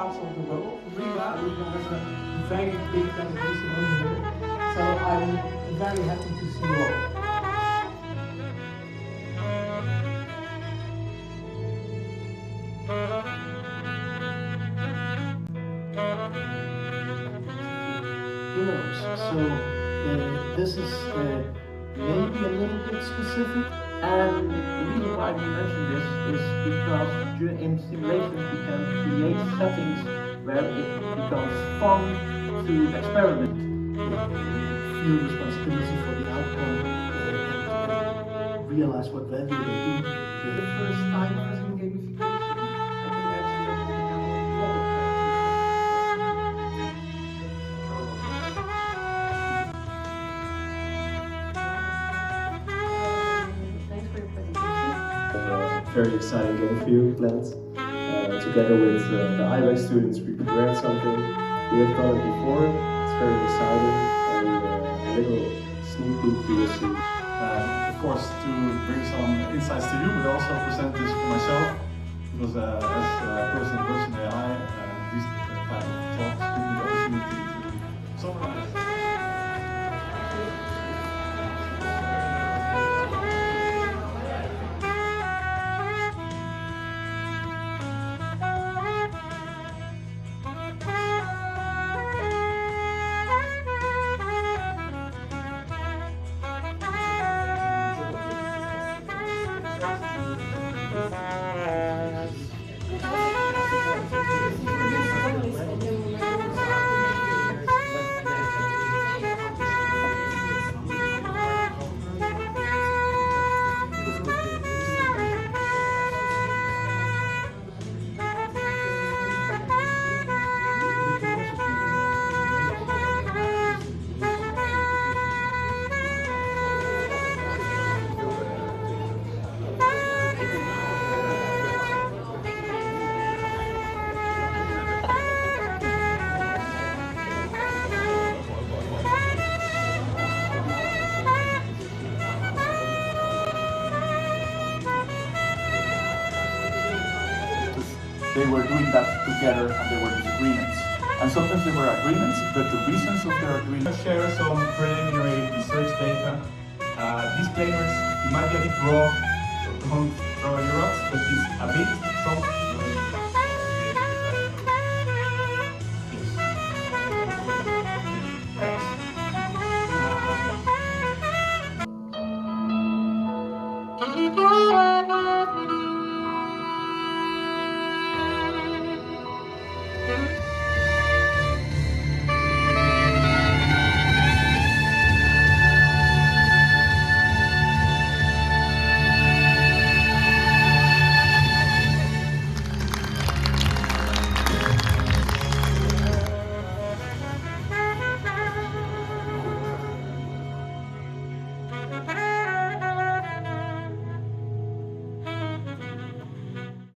parts of the world. Riga has a very big delegation over here, so I'm very happy to see you all. So this is maybe a little bit specific, and the reason why we mention this is because in simulations we can create settings where it becomes fun to experiment. Feel responsibility for the outcome and realize what value they do. The first timers in gamification, I can imagine that we have a lot of Thanks for your presentation. Very exciting game for you planned. Together with the IBEX students, we prepared something. We have done it before. It's very exciting, and a little sneak peek you will see. Of course, to bring some insights to you, but also present this for myself, because as a person who works in AI, these type of talks give me the opportunity to summarize. They were doing that together and there were disagreements. And sometimes there were agreements, but the reasons of their agreement. Share some preliminary research data. Disclaimers, it might be a bit raw, don't throw your rocks, but it's a bit from Thanks.